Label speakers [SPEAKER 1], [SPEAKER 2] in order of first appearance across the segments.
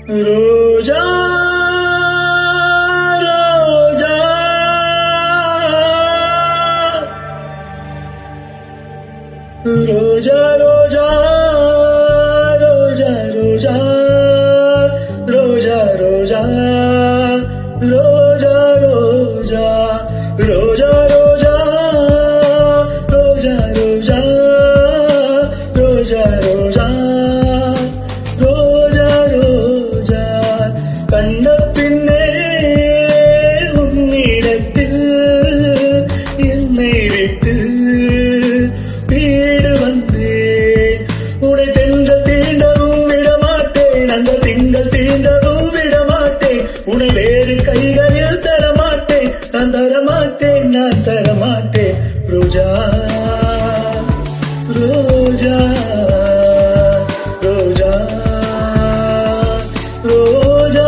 [SPEAKER 1] ரோஜா ரோஜா ரோஜா ரோஜா ரோஜா ரோஜா ரோஜா ரோஜா ரோஜா ரோஜா ரோஜா ரோஜா ரோஜா ரோஜா ரோஜா ரோஜா ரோஜா ரோஜா கண்ட பின்னே உன்னிடத்தில் என்னை விட்டு வீடு வந்தேன். உன்னை தென்றல் தீண்டவும் விடமாட்டேன், அந்த திங்கள் தீண்டவும் விடமாட்டேன். உன்னை வேறு கைகளில் தரமாட்டேன், நான் தரமாட்டேன், நான் தரமாட்டேன். ரோஜா ரோஜா ரோஜா ரோஜா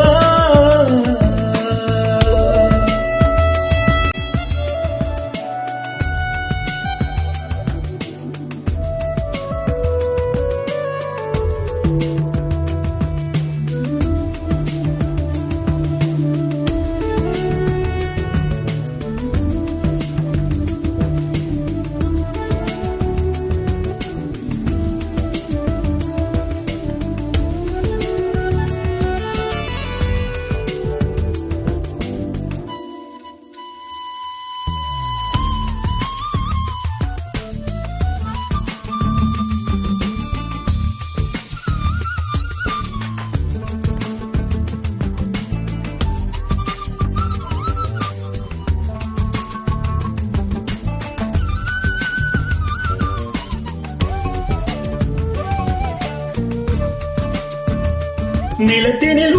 [SPEAKER 1] நிலத்தினில்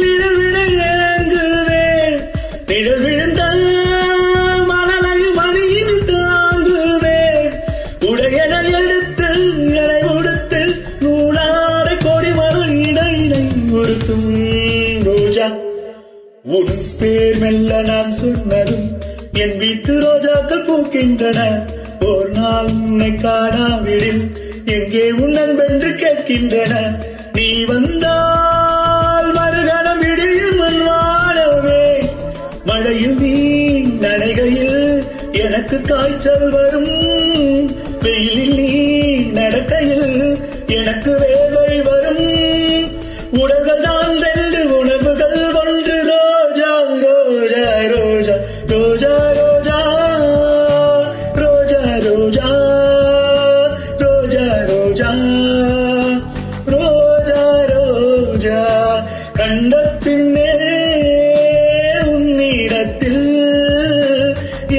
[SPEAKER 1] நிழல் விட ஏங்குவேன், நிழல் விழுந்த மணலையும் மணியில் தாங்குவேன். உடையன எடுத்து எடை கொடுத்து நூலாடை கொடி மறு இடையினை உறுத்தும். ரோஜா உன் பேர் மெல்ல நான் சொன்னதும் என் வீட்டு ரோஜாக்கள் பூக்கின்றன. ஒரு நாள் உன்னை காணாவிடில் எங்கே உன் நண்பென்று கேட்கின்றன. நீ வந்தால் மறுகணம் இடியும் வாழவே. மழையில் நீ நனைகையில் எனக்கு காய்ச்சல் வரும், வெயிலில் நீ நடக்கையில் எனக்கு வேலை வரும். உடல்கள் தான் ரெண்டு, உணர்வுகள் ஒன்று. ரோஜா ரோஜா ரோஜா ரோஜா ரோஜா ரோஜா ரோஜா ரோஜா ரோஜா ரோஜா ரோஜா கண்ட பின்னே உன்னிடத்தில்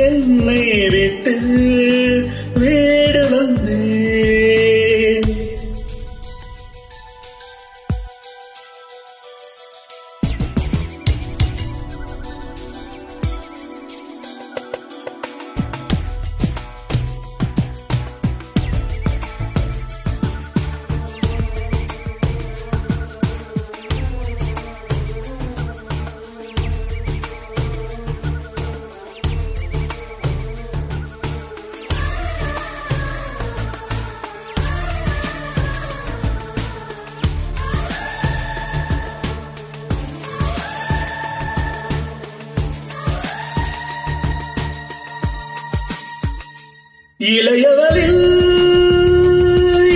[SPEAKER 1] என்னை விட்டு வீடு வந்தேன். இளையவரில்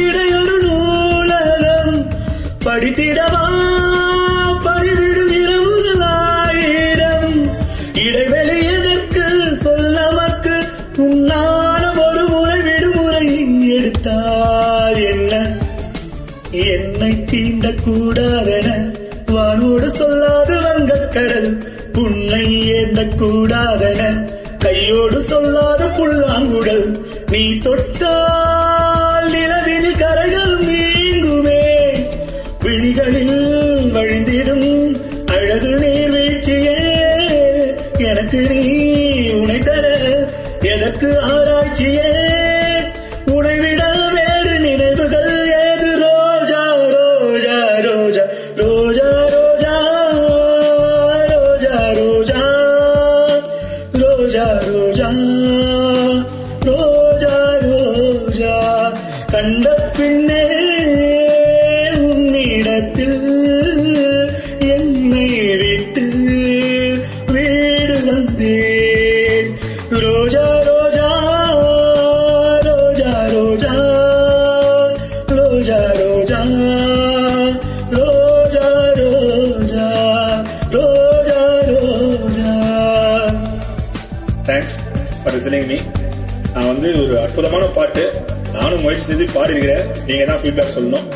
[SPEAKER 1] இடையொரு நூலகம் படித்திடவா படிவிடும் இரவுகள் ஆயிரம். இடைவெளி எதற்கு சொல்லமக்கு உன்னான ஒரு முறை விடுமுறை எடுத்தால் என்ன? என்னை தீண்டக்கூடாதென வானோடு சொல்லாது வங்கக்கடல். உன்னை ஏந்தக்கூடாதென கையோடு சொல்லாத புல்லாங்குடல். நீ தொட்டால் நிலவில் கரைகள் நீங்குமே. விழிகளில் வழிந்திடும் அழகு நீர்வீழ்ச்சியே. எனக்கு நீ உனை தர எதற்கு ஆராய்ச்சியே? உனைவிட வேறு நினைவுகள் ஏது? ரோஜா ரோஜா ரோஜா ரோஜா ரோஜா ரோஜா ரோஜா ரோஜா ரோஜா ரோஜா ரோஜா ரோஜா ரோஜா ரோஜா ரோஜா ரோஜா ரோஜா ரோஜா ரோஜா ரோஜா ரோஜா. Thanks for listening me. நான் ஒரு அற்புதமான பாட்டு நானும் முயற்சி செய்து பாடி இருக்கிறேன். நீங்க தான் ஃபீட்பேக் சொல்லணும்.